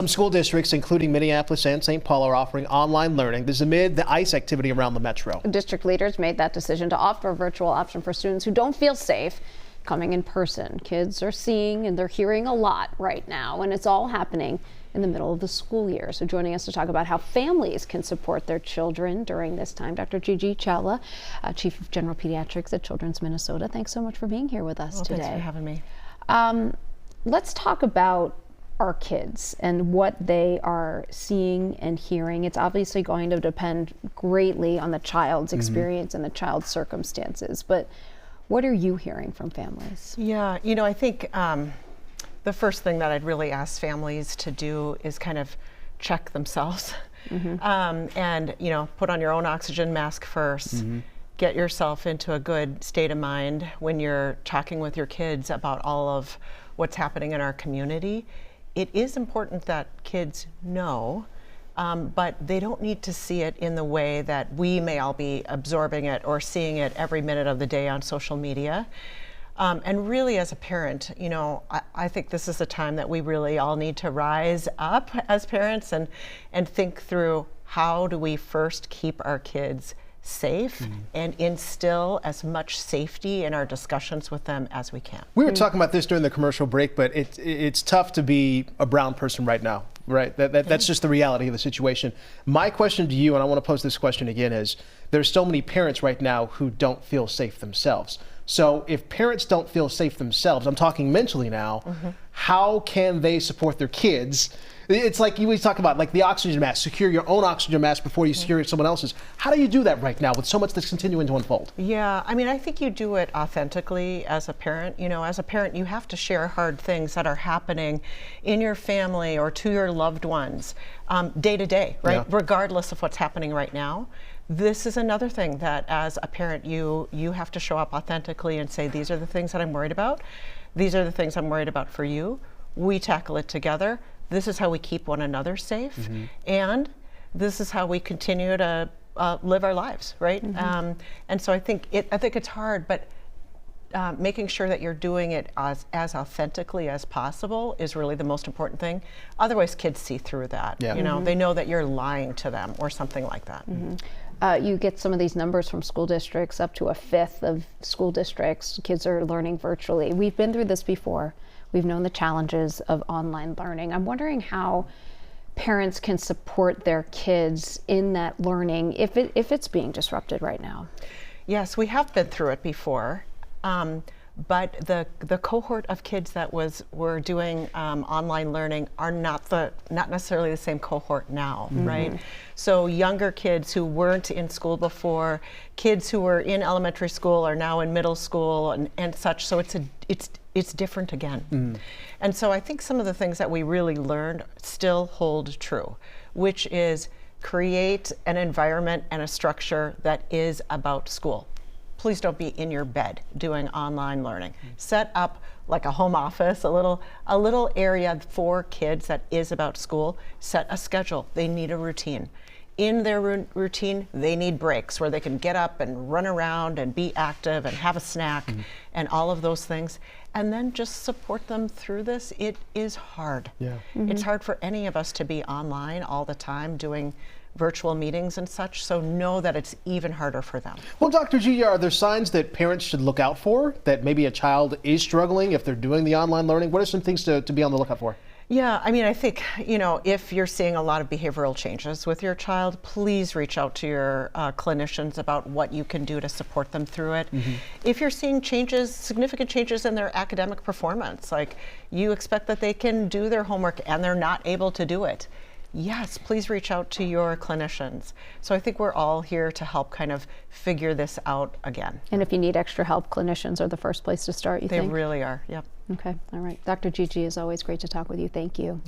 Some school districts, including Minneapolis and St. Paul, are offering online learning. This is amid the ICE activity around the metro. District leaders made that decision to offer a virtual option for students who don't feel safe coming in person. Kids are seeing and they're hearing a lot right now, and it's all happening in the middle of the school year. So joining us to talk about how families can support their children during this time, Dr. Gigi Chawla, Chief of General Pediatrics at Children's Minnesota. Thanks so much for being here with us today. Thanks for having me. Let's talk about our kids and what they are seeing and hearing. It's obviously going to depend greatly on the child's experience and the child's circumstances, but what are you hearing from families? Yeah, I think the first thing that I'd really ask families to do is kind of check themselves and, put on your own oxygen mask first. Get yourself into a good state of mind when you're talking with your kids about all of what's happening in our community. It is important that kids know, but they don't need to see it in the way that we may all be absorbing it or seeing it every minute of the day on social media. And really, as a parent, I think this is a time that we really all need to rise up as parents and think through, how do we first keep our kids safe and instill as much safety in our discussions with them as we can. We were talking about this during the commercial break, but it's tough to be a brown person right now, right? That's just the reality of the situation. My question to you, and I want to pose this question again, is there's so many parents right now who don't feel safe themselves. So if parents don't feel safe themselves, I'm talking mentally now, how can they support their kids? It's like we talk about, like the oxygen mask, secure your own oxygen mask before you secure someone else's. How do you do that right now with so much that's continuing to unfold? Yeah, I think you do it authentically as a parent. As a parent, you have to share hard things that are happening in your family or to your loved ones day to day, right? Yeah. Regardless of what's happening right now. This is another thing that as a parent, you have to show up authentically and say, these are the things that I'm worried about. These are the things I'm worried about for you. We tackle it together. This is how we keep one another safe, and this is how we continue to live our lives, right? And so I think it's hard, but making sure that you're doing it as authentically as possible is really the most important thing. Otherwise, kids see through that. Yeah. They know that you're lying to them or something like that. You get some of these numbers from school districts, up to a fifth of school districts, kids are learning virtually. We've been through this before. We've known the challenges of online learning. I'm wondering how parents can support their kids in that learning if it's being disrupted right now. Yes, we have been through it before. But the cohort of kids that were doing online learning are not necessarily the same cohort now, right? So younger kids who weren't in school before, kids who were in elementary school are now in middle school and such. So it's different again. And so I think some of the things that we really learned still hold true, which is create an environment and a structure that is about school. Please don't be in your bed doing online learning. Set up like a home office, a little area for kids that is about school. Set a schedule. They need a routine. In their routine, they need breaks where they can get up and run around and be active and have a snack and all of those things. And then just support them through this. It is hard. Yeah. It's hard for any of us to be online all the time doing virtual meetings and such, so know that it's even harder for them. Well, Dr. Gigi, are there signs that parents should look out for, that maybe a child is struggling if they're doing the online learning? What are some things to be on the lookout for? Yeah, I think, if you're seeing a lot of behavioral changes with your child, please reach out to your clinicians about what you can do to support them through it. If you're seeing significant changes in their academic performance, like you expect that they can do their homework and they're not able to do it, yes, please reach out to your clinicians. So I think we're all here to help kind of figure this out again. And if you need extra help, clinicians are the first place to start, you think? They really are, yep. Okay, all right. Dr. Gigi, is always great to talk with you. Thank you.